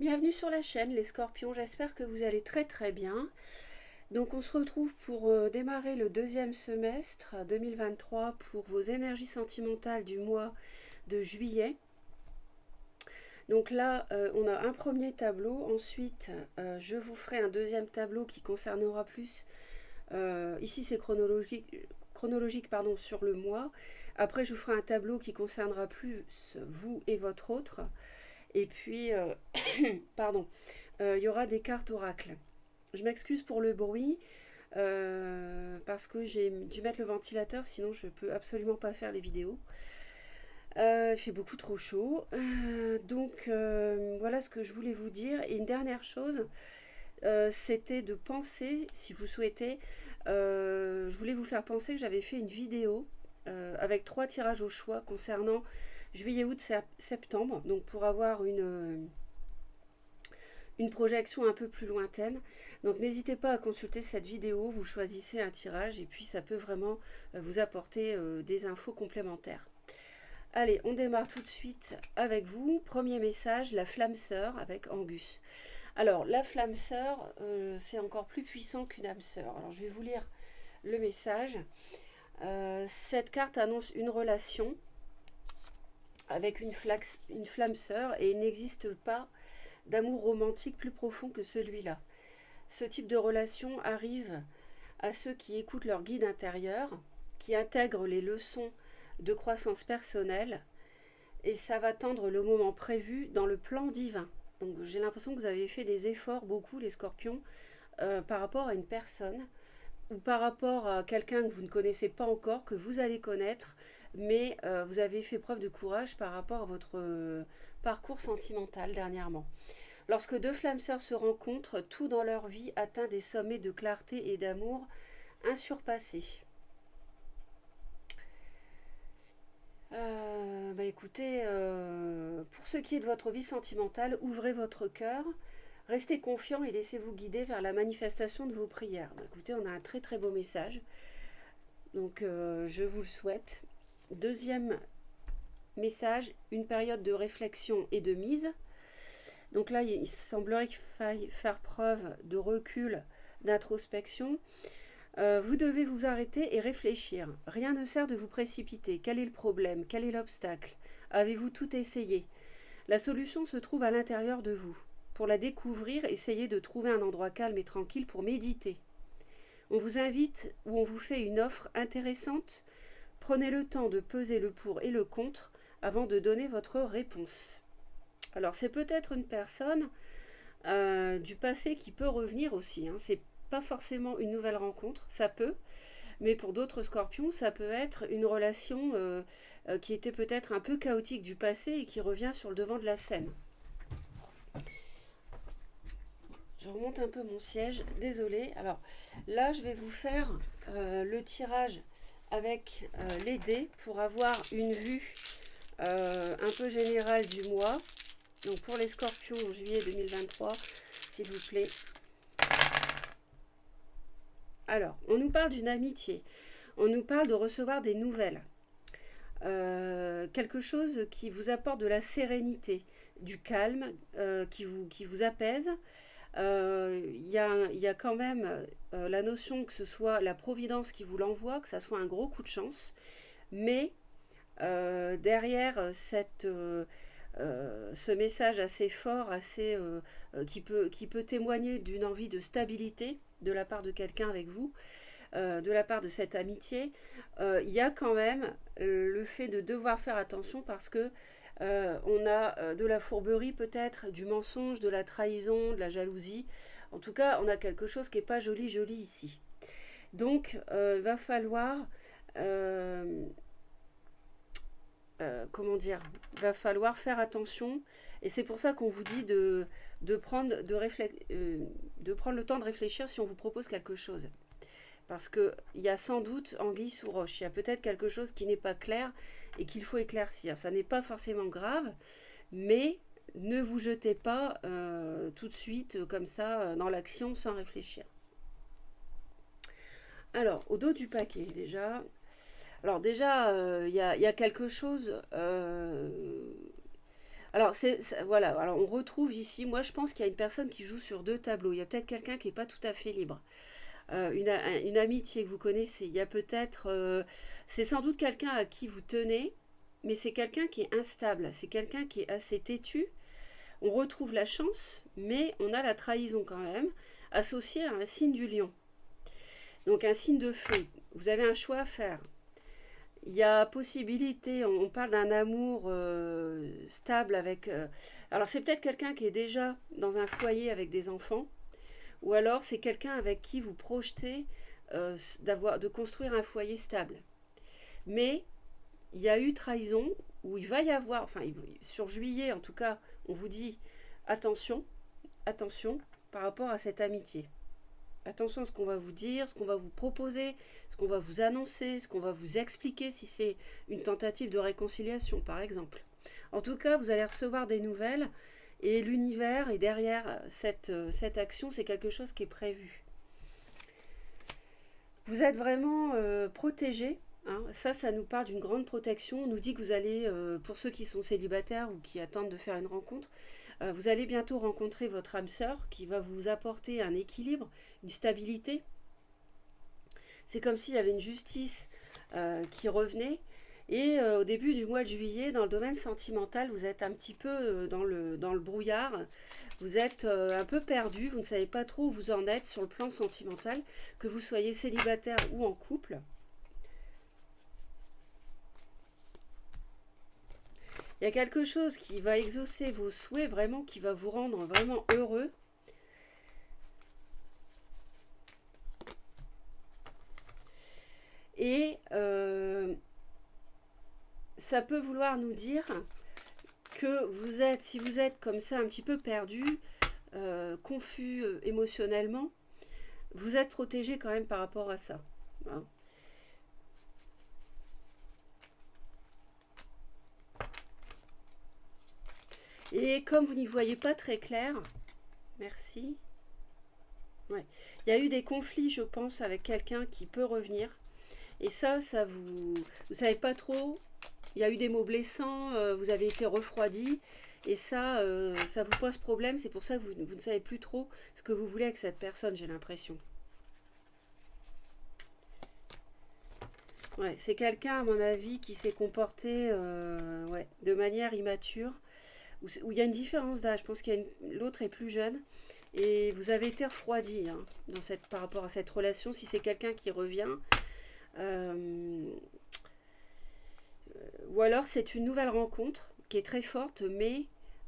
Bienvenue sur la chaîne les Scorpions, j'espère que vous allez très bien. Donc on se retrouve pour démarrer le deuxième semestre 2023 pour vos énergies sentimentales du mois de juillet. Donc là on a un premier tableau, ensuite je vous ferai un deuxième tableau qui concernera plus, ici c'est chronologique pardon, sur le mois. Après je vous ferai un tableau qui concernera plus vous et votre autre. Et puis, pardon, il y aura des cartes oracles. Je m'excuse pour le bruit, parce que j'ai dû mettre le ventilateur, sinon je peux absolument pas faire les vidéos. Il fait beaucoup trop chaud. Donc voilà ce que je voulais vous dire. Et une dernière chose, c'était de penser, si vous souhaitez, je voulais vous faire penser que j'avais fait une vidéo avec 3 tirages au choix concernant juillet, août, septembre. Donc pour avoir une projection un peu plus lointaine. Donc n'hésitez pas à consulter cette vidéo, vous choisissez un tirage et puis ça peut vraiment vous apporter des infos complémentaires. Allez, on démarre tout de suite avec vous. Premier message, la flamme sœur avec Angus. Alors, la flamme sœur, c'est encore plus puissant qu'une âme sœur. Alors, je vais vous lire le message. Cette carte annonce une relation avec une flamme sœur et il n'existe pas d'amour romantique plus profond que celui-là. Ce type de relation arrive à ceux qui écoutent leur guide intérieur, qui intègrent les leçons de croissance personnelle, et ça va tendre le moment prévu dans le plan divin. Donc j'ai l'impression que vous avez fait des efforts, beaucoup les scorpions, par rapport à une personne, ou par rapport à quelqu'un que vous ne connaissez pas encore, que vous allez connaître, mais vous avez fait preuve de courage par rapport à votre parcours sentimental dernièrement. Lorsque deux flammes sœurs se rencontrent, tout dans leur vie atteint des sommets de clarté et d'amour insurpassés. Écoutez, pour ce qui est de votre vie sentimentale, ouvrez votre cœur, restez confiant et laissez-vous guider vers la manifestation de vos prières. Écoutez, on a un très beau message, donc je vous le souhaite. Deuxième message, une période de réflexion et de mise. Donc là, il semblerait qu'il faille faire preuve de recul, d'introspection. Vous devez vous arrêter et réfléchir. Rien ne sert de vous précipiter. Quel est le problème? Quel est l'obstacle? Avez-vous tout essayé? La solution se trouve à l'intérieur de vous. Pour la découvrir, essayez de trouver un endroit calme et tranquille pour méditer. On vous invite ou on vous fait une offre intéressante. Prenez le temps de peser le pour et le contre avant de donner votre réponse. Alors c'est peut-être une personne du passé qui peut revenir aussi. C'est pas forcément une nouvelle rencontre, ça peut, mais pour d'autres scorpions, ça peut être une relation qui était peut-être un peu chaotique du passé et qui revient sur le devant de la scène. Je remonte un peu mon siège, désolée. Alors là, je vais vous faire le tirage avec les dés pour avoir une vue un peu générale du mois. Donc pour les scorpions en juillet 2023, s'il vous plaît. Alors, on nous parle d'une amitié. On nous parle de recevoir des nouvelles. Quelque chose qui vous apporte de la sérénité, du calme, qui vous apaise. Il y a quand même la notion que ce soit la providence qui vous l'envoie, que ça soit un gros coup de chance. Mais derrière ce message assez fort, qui peut témoigner d'une envie de stabilité de la part de quelqu'un avec vous, de la part de cette amitié, il y a quand même le fait de devoir faire attention parce que on a de la fourberie peut-être, du mensonge, de la trahison, de la jalousie. En tout cas, on a quelque chose qui n'est pas joli ici. Donc, il va falloir comment dire, va falloir faire attention et c'est pour ça qu'on vous dit de prendre le temps de réfléchir si on vous propose quelque chose. Parce qu'il y a sans doute anguille sous roche, il y a peut-être quelque chose qui n'est pas clair et qu'il faut éclaircir. Ça n'est pas forcément grave, mais ne vous jetez pas tout de suite comme ça dans l'action sans réfléchir. Alors, au dos du paquet déjà, alors déjà, il y a quelque chose. Alors, voilà, alors on retrouve ici, moi je pense qu'il y a une personne qui joue sur deux tableaux. Il y a peut-être quelqu'un qui n'est pas tout à fait libre. Une amitié que vous connaissez, il y a peut-être... c'est sans doute quelqu'un à qui vous tenez, mais c'est quelqu'un qui est instable, c'est quelqu'un qui est assez têtu. On retrouve la chance, mais on a la trahison quand même, associée à un signe du lion. Donc un signe de feu. Vous avez un choix à faire. Il y a possibilité, on parle d'un amour stable avec... alors c'est peut-être quelqu'un qui est déjà dans un foyer avec des enfants, ou alors c'est quelqu'un avec qui vous projetez de construire un foyer stable. Mais il y a eu trahison, ou il va y avoir, enfin sur juillet en tout cas, on vous dit attention, attention par rapport à cette amitié. Attention à ce qu'on va vous dire, ce qu'on va vous proposer, ce qu'on va vous annoncer, ce qu'on va vous expliquer si c'est une tentative de réconciliation par exemple. En tout cas, vous allez recevoir des nouvelles et l'univers est derrière cette action, c'est quelque chose qui est prévu. Vous êtes vraiment protégé. Hein. Ça nous parle d'une grande protection. On nous dit que vous allez, pour ceux qui sont célibataires ou qui attendent de faire une rencontre, vous allez bientôt rencontrer votre âme sœur qui va vous apporter un équilibre, une stabilité. C'est comme s'il y avait une justice qui revenait. Et au début du mois de juillet, dans le domaine sentimental, vous êtes un petit peu dans le brouillard. Vous êtes un peu perdu, vous ne savez pas trop où vous en êtes sur le plan sentimental, que vous soyez célibataire ou en couple. Il y a quelque chose qui va exaucer vos souhaits, vraiment, qui va vous rendre vraiment heureux. Et ça peut vouloir nous dire que vous êtes, si vous êtes comme ça un petit peu perdu, confus émotionnellement, vous êtes protégé quand même par rapport à ça. Hein. Et comme vous n'y voyez pas très clair, merci. Ouais. Il y a eu des conflits, je pense, avec quelqu'un qui peut revenir. Et ça vous savez pas trop. Il y a eu des mots blessants, vous avez été refroidi. Et ça vous pose problème. C'est pour ça que vous ne savez plus trop ce que vous voulez avec cette personne, j'ai l'impression. Ouais, c'est quelqu'un, à mon avis, qui s'est comporté ouais, de manière immature. Où il y a une différence d'âge. Je pense que l'autre est plus jeune. Et vous avez été refroidi hein, par rapport à cette relation. Si c'est quelqu'un qui revient, ou alors c'est une nouvelle rencontre qui est très forte, mais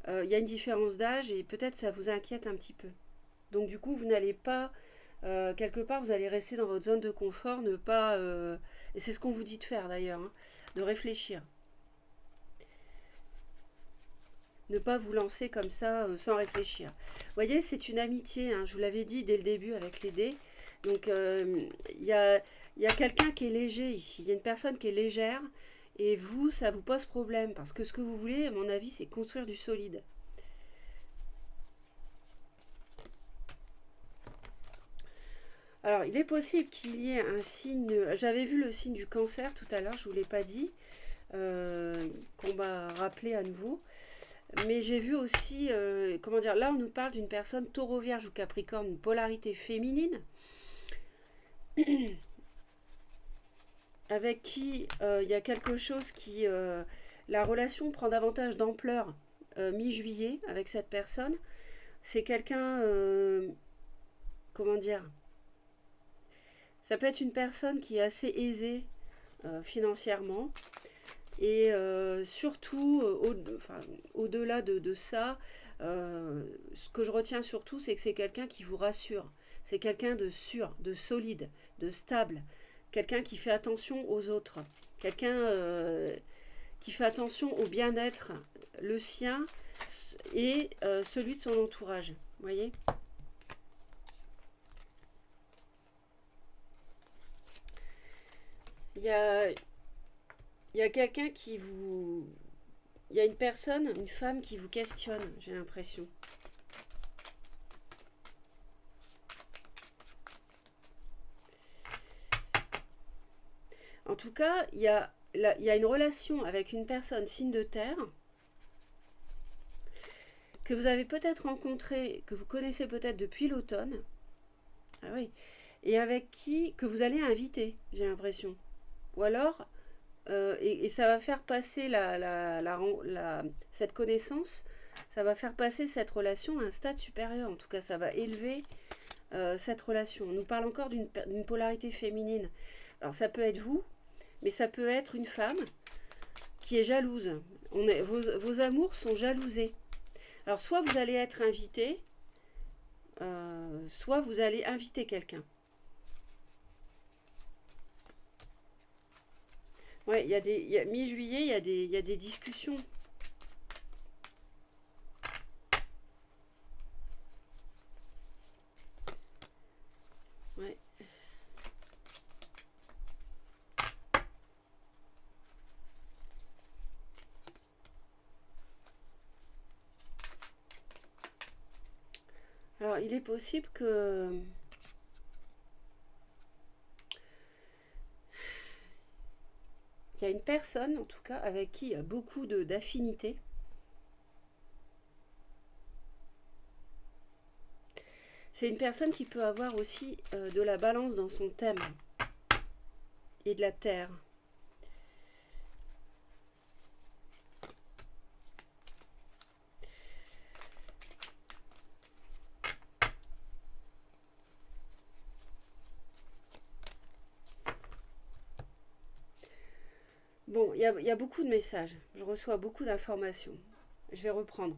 il y a une différence d'âge et peut-être ça vous inquiète un petit peu. Donc du coup, vous n'allez pas, quelque part, vous allez rester dans votre zone de confort, ne pas, et c'est ce qu'on vous dit de faire d'ailleurs, hein, de réfléchir. Ne pas vous lancer comme ça sans réfléchir. Vous voyez, c'est une amitié, hein, je vous l'avais dit dès le début avec les dés. Donc il y a quelqu'un qui est léger ici, il y a une personne qui est légère et vous, ça vous pose problème parce que ce que vous voulez, à mon avis, c'est construire du solide. Alors, il est possible qu'il y ait un signe, j'avais vu le signe du cancer tout à l'heure, je ne vous l'ai pas dit, qu'on m'a rappelé à nouveau. Mais j'ai vu aussi, comment dire, là on nous parle d'une personne taureau, vierge ou capricorne, une polarité féminine, avec qui il y a quelque chose qui... la relation prend davantage d'ampleur mi-juillet avec cette personne. C'est quelqu'un, comment dire, ça peut être une personne qui est assez aisée financièrement. Et surtout, au-delà de ça, ce que je retiens surtout, c'est que c'est quelqu'un qui vous rassure. C'est quelqu'un de sûr, de solide, de stable. Quelqu'un qui fait attention aux autres. Quelqu'un qui fait attention au bien-être, le sien et celui de son entourage. Vous voyez ? Il y a, il y a quelqu'un qui vous... Il y a une personne, une femme qui vous questionne, j'ai l'impression. En tout cas, il y a une relation avec une personne signe de terre que vous avez peut-être rencontré, que vous connaissez peut-être depuis l'automne. Ah oui. Et avec qui que vous allez inviter, j'ai l'impression. Ou alors, et ça va faire passer cette connaissance, ça va faire passer cette relation à un stade supérieur. En tout cas, ça va élever cette relation. On nous parle encore d'une polarité féminine. Alors ça peut être vous, mais ça peut être une femme qui est jalouse. Vos amours sont jalousés. Alors soit vous allez être invité, soit vous allez inviter quelqu'un. Ouais, mi-juillet, il y a des discussions. Ouais. Alors, il est possible que il y a une personne, en tout cas, avec qui il y a beaucoup d'affinités. C'est une personne qui peut avoir aussi de la balance dans son thème et de la terre. Bon, il y a beaucoup de messages. Je reçois beaucoup d'informations. Je vais reprendre.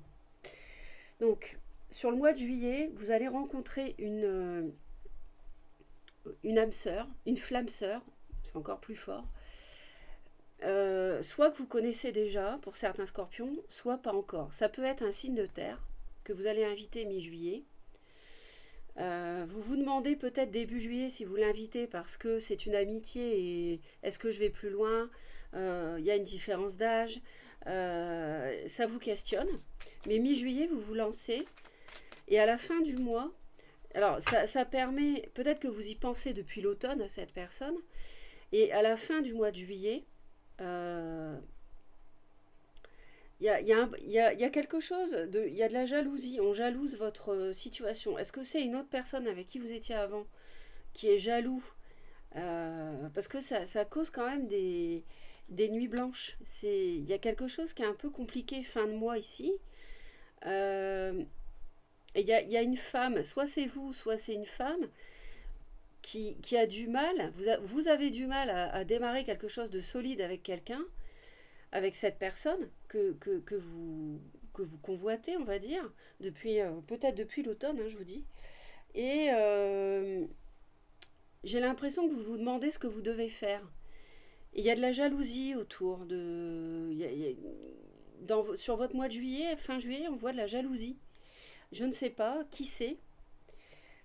Donc, sur le mois de juillet, vous allez rencontrer une âme sœur, une flamme sœur, c'est encore plus fort. Soit que vous connaissez déjà pour certains scorpions, soit pas encore. Ça peut être un signe de terre que vous allez inviter mi-juillet. Vous vous demandez peut-être début juillet si vous l'invitez parce que c'est une amitié et est-ce que je vais plus loin, y a une différence d'âge, ça vous questionne. Mais mi-juillet, vous vous lancez et à la fin du mois, alors ça permet, peut-être que vous y pensez depuis l'automne à cette personne, et à la fin du mois de juillet, il y a quelque chose, il y a de la jalousie, on jalouse votre situation. Est-ce que c'est une autre personne avec qui vous étiez avant qui est jaloux? Parce que ça cause quand même des nuits blanches. Il y a quelque chose qui est un peu compliqué fin de mois ici. Et il y a une femme, soit c'est vous, soit c'est une femme, qui a du mal, vous avez du mal à démarrer quelque chose de solide avec quelqu'un, avec cette personne que vous convoitez, on va dire, depuis peut-être depuis l'automne, hein, je vous dis. Et j'ai l'impression que vous vous demandez ce que vous devez faire. Et il y a de la jalousie autour de... sur votre mois de juillet, fin juillet, on voit de la jalousie. Je ne sais pas qui c'est.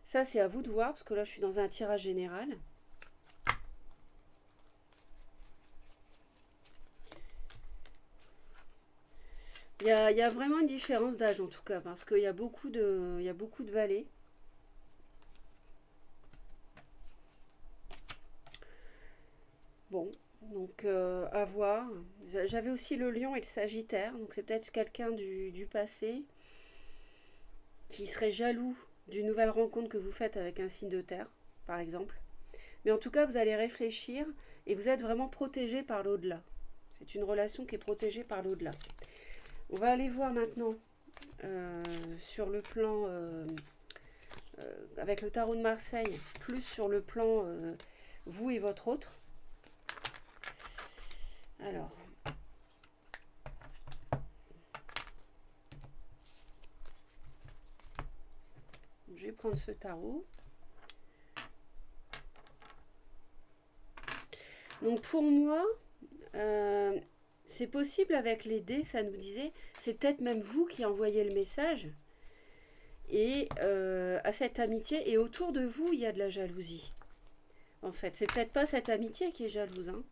Ça, c'est à vous de voir, parce que là, je suis dans un tirage général. Il y a vraiment une différence d'âge, en tout cas, parce qu'il y a beaucoup de vallées. Bon, donc à voir. J'avais aussi le lion et le sagittaire, donc c'est peut-être quelqu'un du passé qui serait jaloux d'une nouvelle rencontre que vous faites avec un signe de terre, par exemple. Mais en tout cas, vous allez réfléchir et vous êtes vraiment protégé par l'au-delà. C'est une relation qui est protégée par l'au-delà. On va aller voir maintenant sur le plan avec le tarot de Marseille, plus sur le plan vous et votre autre. Alors, je vais prendre ce tarot. Donc pour moi, c'est possible avec les dés, ça nous disait, c'est peut-être même vous qui envoyez le message et à cette amitié, et autour de vous, il y a de la jalousie. En fait, c'est peut-être pas cette amitié qui est jalouse, hein.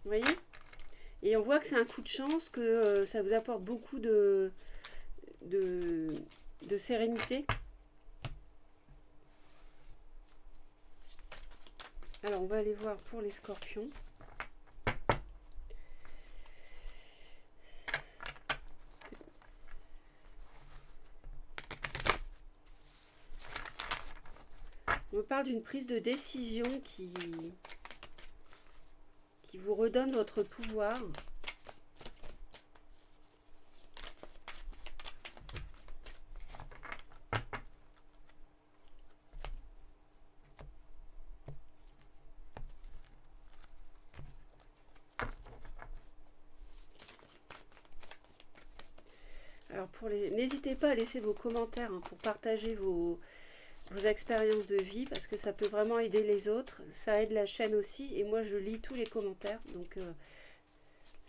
Vous voyez? Et on voit que c'est un coup de chance, que ça vous apporte beaucoup de sérénité. Alors, on va aller voir pour les scorpions. me parle d'une prise de décision qui vous redonne votre pouvoir. Alors n'hésitez pas à laisser vos commentaires hein, pour partager vos expériences de vie parce que ça peut vraiment aider les autres. Ça aide la chaîne aussi et moi je lis tous les commentaires. Donc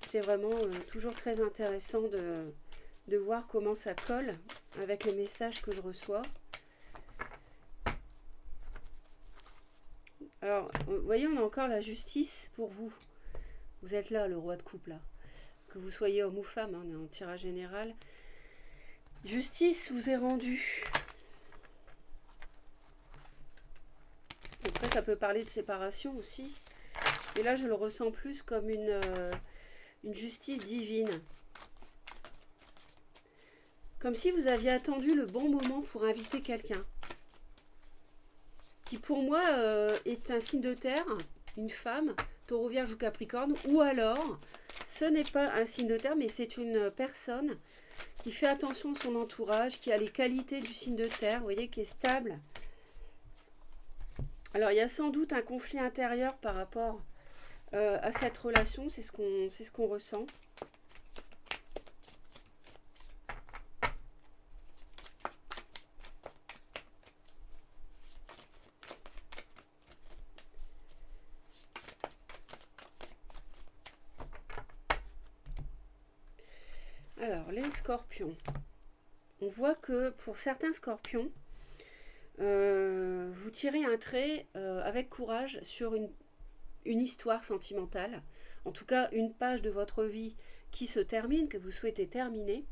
c'est vraiment toujours très intéressant de voir comment ça colle avec les messages que je reçois. Alors, vous voyez, on a encore la justice pour vous. Vous êtes là, le roi de coupe, là. Que vous soyez homme ou femme, hein, on est en tirage général. Justice vous est rendue. Après, ça peut parler de séparation aussi. Et là, je le ressens plus comme une justice divine. Comme si vous aviez attendu le bon moment pour inviter quelqu'un. Qui pour moi est un signe de terre, une femme, taureau, vierge ou capricorne. Ou alors, ce n'est pas un signe de terre, mais c'est une personne qui fait attention à son entourage, qui a les qualités du signe de terre, vous voyez, qui est stable. Alors, il y a sans doute un conflit intérieur par rapport à cette relation, c'est ce qu'on ressent. Alors, les scorpions. On voit que pour certains scorpions, vous tirez un trait avec courage sur une histoire sentimentale. En tout cas, une page de votre vie qui se termine, que vous souhaitez terminer.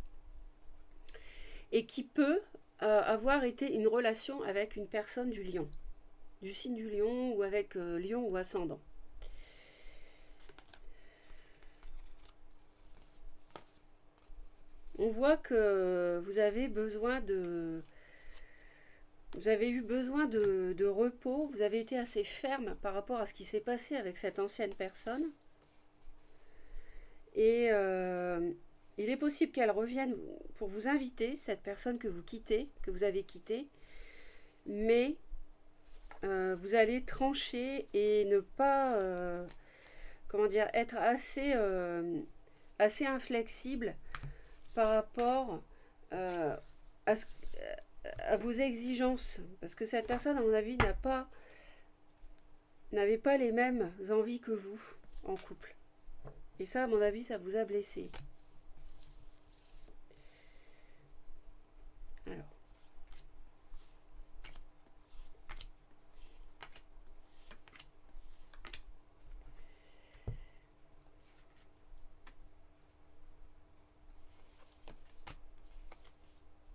Et qui peut avoir été une relation avec une personne du lion. Du signe du lion ou avec lion ou ascendant. On voit que vous avez eu besoin de repos, vous avez été assez ferme par rapport à ce qui s'est passé avec cette ancienne personne. Et il est possible qu'elle revienne pour vous inviter, cette personne que vous quittez, que vous avez quittée, mais vous allez trancher et ne pas, comment dire, être assez inflexible par rapport à vos exigences, parce que cette personne, à mon avis, n'avait pas les mêmes envies que vous en couple. Et ça, à mon avis, ça vous a blessé. Alors.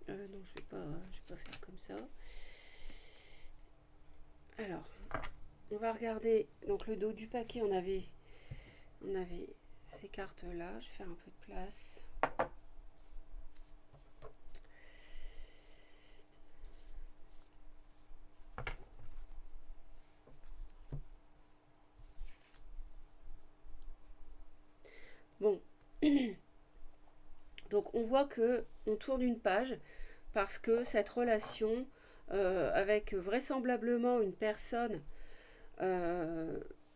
Non, je vais pas faire comme ça. Alors, on va regarder donc le dos du paquet. On avait ces cartes là. Je vais faire un peu de place. Bon, donc on voit que on tourne une page parce que cette relation avec vraisemblablement une personne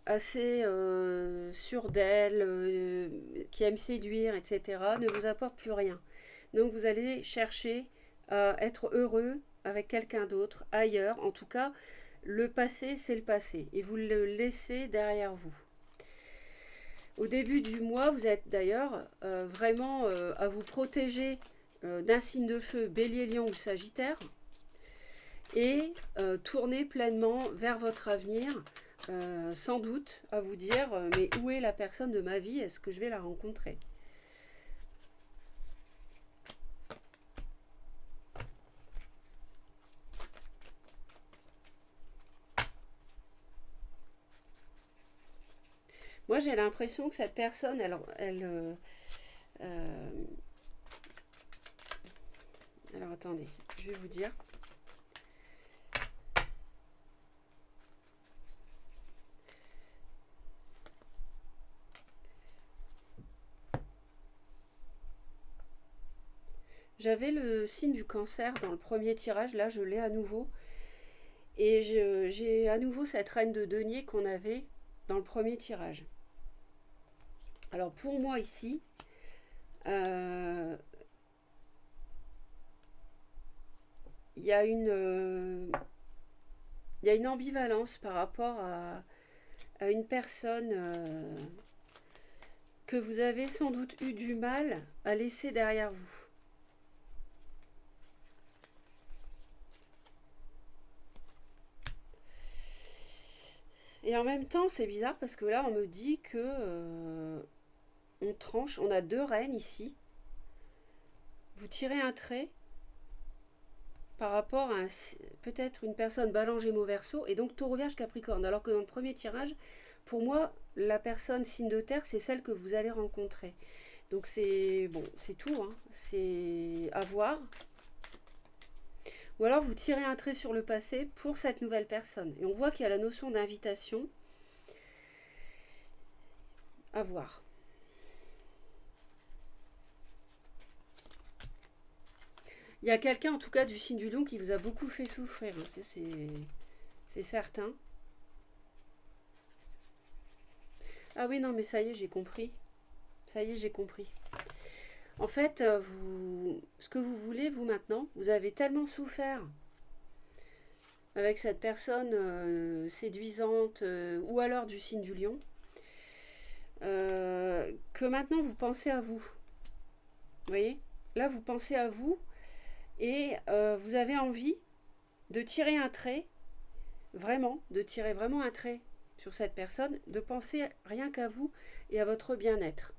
assez sûre d'elle, qui aime séduire, etc., ne vous apporte plus rien. Donc vous allez chercher à être heureux avec quelqu'un d'autre, ailleurs. En tout cas, le passé, c'est le passé. Et vous le laissez derrière vous. Au début du mois, vous êtes d'ailleurs vraiment à vous protéger d'un signe de feu, bélier, lion ou sagittaire, et tourner pleinement vers votre avenir, sans doute à vous dire mais où est la personne de ma vie, est-ce que je vais la rencontrer? Moi j'ai l'impression que cette personne, alors attendez, je vais vous dire. J'avais le signe du cancer dans le premier tirage, là je l'ai à nouveau. Et j'ai à nouveau cette reine de denier qu'on avait dans le premier tirage. Alors pour moi ici, il y a une ambivalence par rapport à une personne que vous avez sans doute eu du mal à laisser derrière vous. Et en même temps, c'est bizarre parce que là, on me dit que on tranche. On a deux reines ici. Vous tirez un trait par rapport à peut-être une personne Balance Gémeaux Verseau et donc Taureau Vierge Capricorne. Alors que dans le premier tirage, pour moi, la personne signe de terre, c'est celle que vous allez rencontrer. Donc c'est bon, c'est tout, hein. C'est à voir. Ou alors vous tirez un trait sur le passé pour cette nouvelle personne. Et on voit qu'il y a la notion d'invitation. À voir. Il y a quelqu'un, en tout cas, du signe du Lion qui vous a beaucoup fait souffrir. Hein. C'est certain. Ah oui, non, mais ça y est, j'ai compris. Ça y est, j'ai compris. En fait, ce que vous voulez, vous, maintenant, vous avez tellement souffert avec cette personne séduisante ou alors du signe du Lion que maintenant, vous pensez à vous. Vous voyez? Là, vous pensez à vous et vous avez envie de tirer un trait, vraiment, de tirer vraiment un trait sur cette personne, de penser rien qu'à vous et à votre bien-être.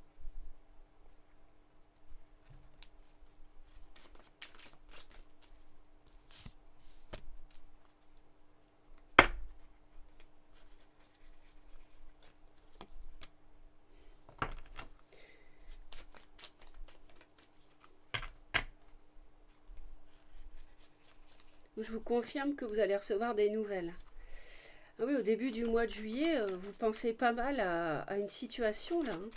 Je vous confirme que vous allez recevoir des nouvelles. Ah oui, au début du mois de juillet, vous pensez pas mal à une situation là. Hein.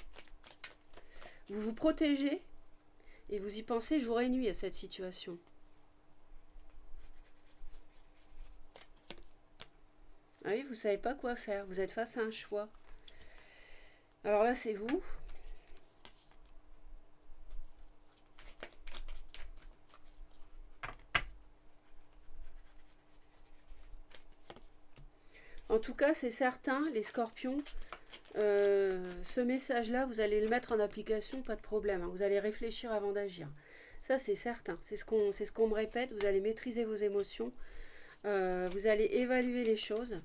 Vous vous protégez et vous y pensez jour et nuit à cette situation. Ah oui, vous savez pas quoi faire. Vous êtes face à un choix. Alors là, c'est vous. En tout cas, c'est certain, les scorpions, ce message-là, vous allez le mettre en application, pas de problème. Hein. Vous allez réfléchir avant d'agir. Ça, c'est certain. C'est ce qu'on me répète. Vous allez maîtriser vos émotions. Vous allez évaluer les choses.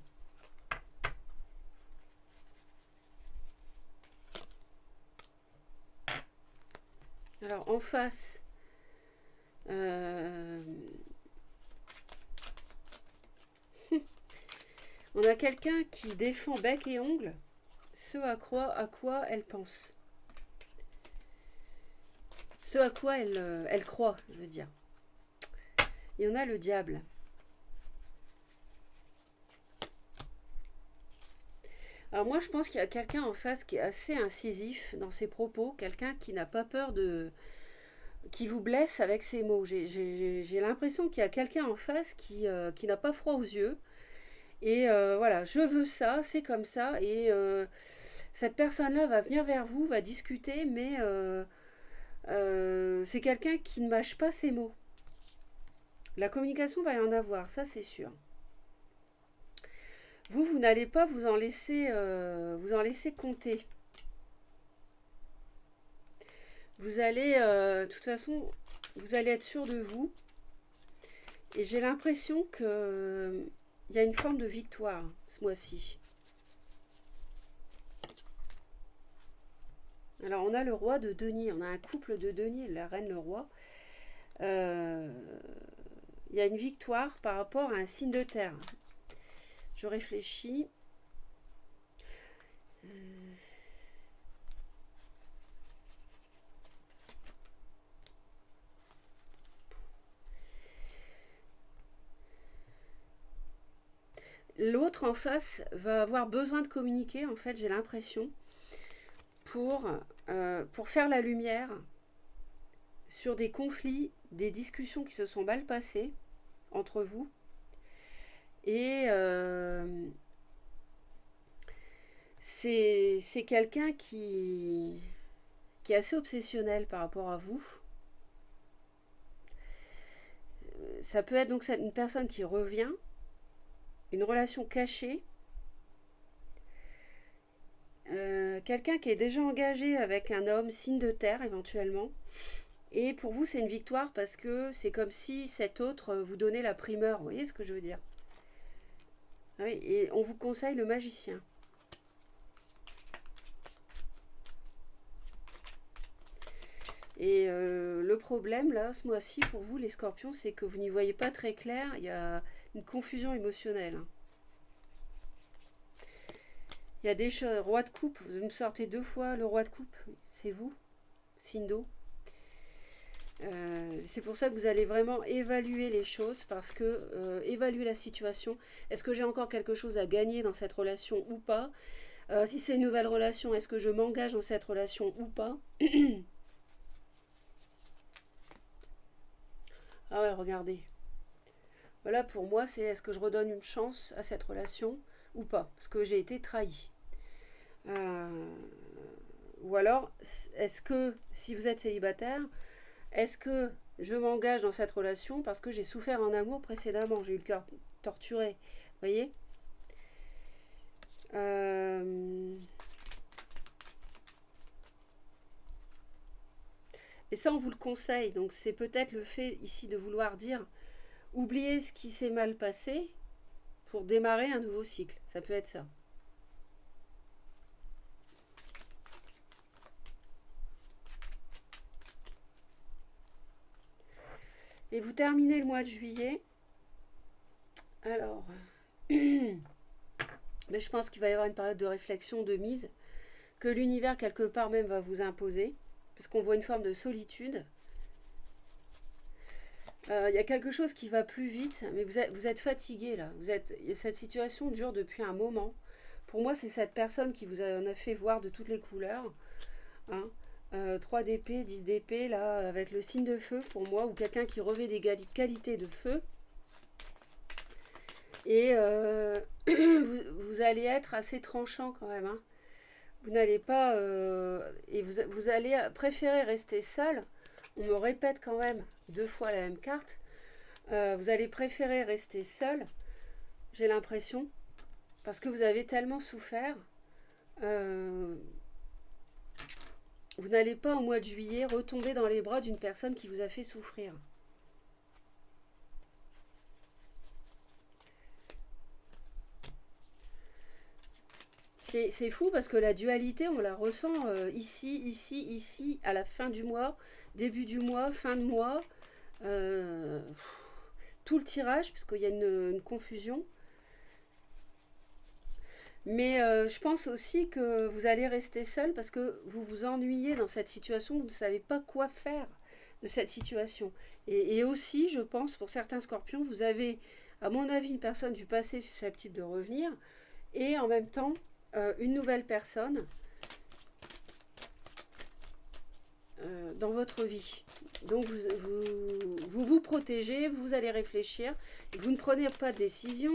Alors, en face, on a quelqu'un qui défend bec et ongles ce à quoi elle pense. Ce à quoi elle croit, je veux dire. Et on a le diable. Alors moi, je pense qu'il y a quelqu'un en face qui est assez incisif dans ses propos, quelqu'un qui n'a pas peur de... qui vous blesse avec ses mots. J'ai l'impression qu'il y a quelqu'un en face qui n'a pas froid aux yeux. Et voilà, je veux ça, c'est comme ça. Et cette personne-là va venir vers vous, va discuter, mais c'est quelqu'un qui ne mâche pas ses mots. La communication va y en avoir, ça c'est sûr. Vous n'allez pas vous en laisser compter. Vous allez, de toute façon, vous allez être sûr de vous. Et j'ai l'impression que il y a une forme de victoire ce mois-ci. Alors, on a le roi de denier. On a un couple de denier, la reine, le roi. Il y a une victoire par rapport à un signe de terre. Je réfléchis. L'autre en face va avoir besoin de communiquer, en fait, j'ai l'impression, pour faire la lumière sur des conflits, des discussions qui se sont mal passées entre vous. Et c'est quelqu'un qui est assez obsessionnel par rapport à vous. Ça peut être donc une personne qui revient, une relation cachée, quelqu'un qui est déjà engagé avec un homme signe de terre éventuellement. Et pour vous, c'est une victoire parce que c'est comme si cet autre vous donnait la primeur. Vous voyez ce que je veux dire? Oui, et on vous conseille le magicien. Et le problème, là, ce mois-ci, pour vous, les scorpions, c'est que vous n'y voyez pas très clair. Il y a une confusion émotionnelle. Il y a des choses. Roi de coupe, vous me sortez 2 fois le roi de coupe. C'est vous, signe d'eau. C'est pour ça que vous allez vraiment évaluer les choses, parce que évaluer la situation. Est-ce que j'ai encore quelque chose à gagner dans cette relation ou pas? Si c'est une nouvelle relation, est-ce que je m'engage dans cette relation ou pas? Ah ouais, regardez. Voilà, pour moi, c'est est-ce que je redonne une chance à cette relation ou pas? Parce que j'ai été trahie. Ou alors, est-ce que, si vous êtes célibataire, est-ce que je m'engage dans cette relation parce que j'ai souffert en amour précédemment? J'ai eu le cœur torturé. Vous voyez? Et ça, on vous le conseille. Donc, c'est peut-être le fait ici de vouloir dire oubliez ce qui s'est mal passé pour démarrer un nouveau cycle. Ça peut être ça. Et vous terminez le mois de juillet. Alors, mais je pense qu'il va y avoir une période de réflexion, de mise, que l'univers quelque part même va vous imposer, parce qu'on voit une forme de solitude. Il y a quelque chose qui va plus vite, mais vous êtes fatigué là. Cette situation dure depuis un moment. Pour moi, c'est cette personne qui vous en a fait voir de toutes les couleurs. Hein. 3 d'épée, 10 d'épée, là, avec le signe de feu pour moi, ou quelqu'un qui revêt des qualités de feu. Et vous allez être assez tranchant quand même. Hein. Vous n'allez pas... et vous allez préférer rester seul. On me répète quand même 2 fois la même carte. Vous allez préférer rester seul, j'ai l'impression, parce que vous avez tellement souffert. Vous n'allez pas au mois de juillet retomber dans les bras d'une personne qui vous a fait souffrir. C'est fou parce que la dualité, on la ressent ici, ici, ici, à la fin du mois, début du mois, fin de mois. Tout le tirage, puisqu'il y a une confusion. Mais je pense aussi que vous allez rester seul parce que vous vous ennuyez dans cette situation, vous ne savez pas quoi faire de cette situation. Et aussi, je pense, pour certains scorpions, vous avez, à mon avis, une personne du passé susceptible de revenir, et en même temps, une nouvelle personne dans votre vie. Donc vous protégez, vous allez réfléchir, et vous ne prenez pas de décision.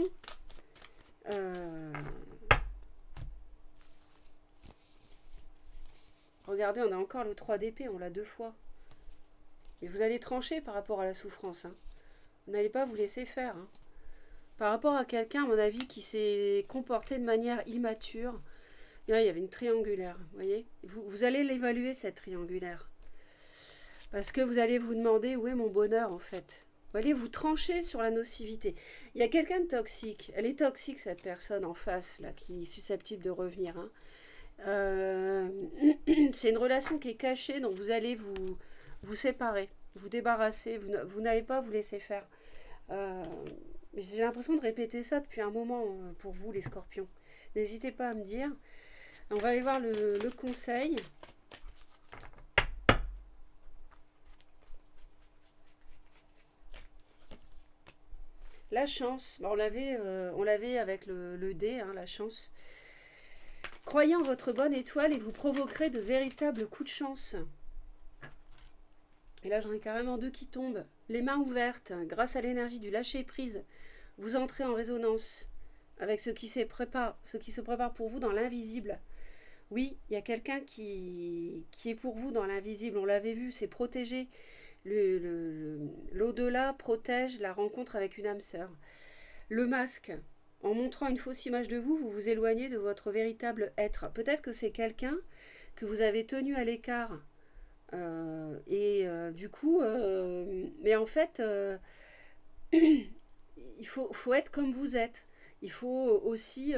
Regardez, on a encore le 3 d'épée, on l'a 2 fois. Et vous allez trancher par rapport à la souffrance. Hein. Vous n'allez pas vous laisser faire. Hein. Par rapport à quelqu'un, à mon avis, qui s'est comporté de manière immature. Et là, il y avait une triangulaire, vous voyez. Vous allez l'évaluer, cette triangulaire. Parce que vous allez vous demander où est mon bonheur, en fait. Vous allez vous trancher sur la nocivité. Il y a quelqu'un de toxique. Elle est toxique, cette personne en face, là, qui est susceptible de revenir. Hein. C'est une relation qui est cachée, donc vous allez vous séparer, vous débarrasser, vous n'allez pas vous laisser faire. J'ai l'impression de répéter ça depuis un moment pour vous, les scorpions. N'hésitez pas à me dire. On va aller voir le conseil. La chance, bon, on l'avait avec le dé, hein, la chance. Croyez en votre bonne étoile et vous provoquerez de véritables coups de chance. Et là, j'en ai carrément 2 qui tombent. Les mains ouvertes, grâce à l'énergie du lâcher-prise, vous entrez en résonance avec ce qui se prépare pour vous dans l'invisible. Oui, il y a quelqu'un qui est pour vous dans l'invisible. On l'avait vu, c'est protégé. L'au-delà protège la rencontre avec une âme sœur. Le masque, en montrant une fausse image de vous, vous vous éloignez de votre véritable être. Peut-être que c'est quelqu'un que vous avez tenu à l'écart. Du coup, mais en fait, il faut être comme vous êtes. Il faut aussi,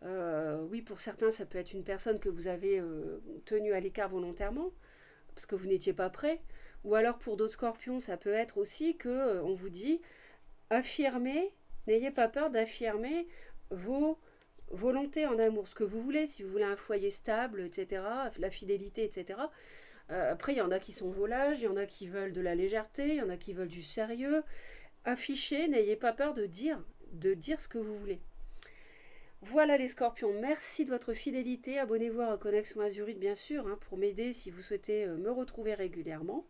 oui, pour certains, ça peut être une personne que vous avez tenue à l'écart volontairement, parce que vous n'étiez pas prêt. Ou alors pour d'autres scorpions, ça peut être aussi que on vous dit, affirmez, n'ayez pas peur d'affirmer vos volontés en amour, ce que vous voulez, si vous voulez un foyer stable, etc., la fidélité, etc. Après, il y en a qui sont volages, il y en a qui veulent de la légèreté, il y en a qui veulent du sérieux. Affichez, n'ayez pas peur de dire ce que vous voulez. Voilà les scorpions, merci de votre fidélité. Abonnez-vous à Connexion Azurite, bien sûr, hein, pour m'aider si vous souhaitez me retrouver régulièrement.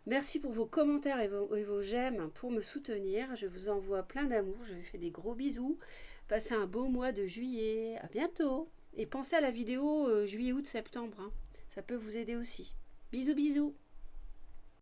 Merci pour vos commentaires et vos j'aime pour me soutenir. Je vous envoie plein d'amour, je vous fais des gros bisous. Passez un beau mois de juillet, à bientôt. Et pensez à la vidéo juillet, août, septembre, hein. Ça peut vous aider aussi. Bisous, bisous.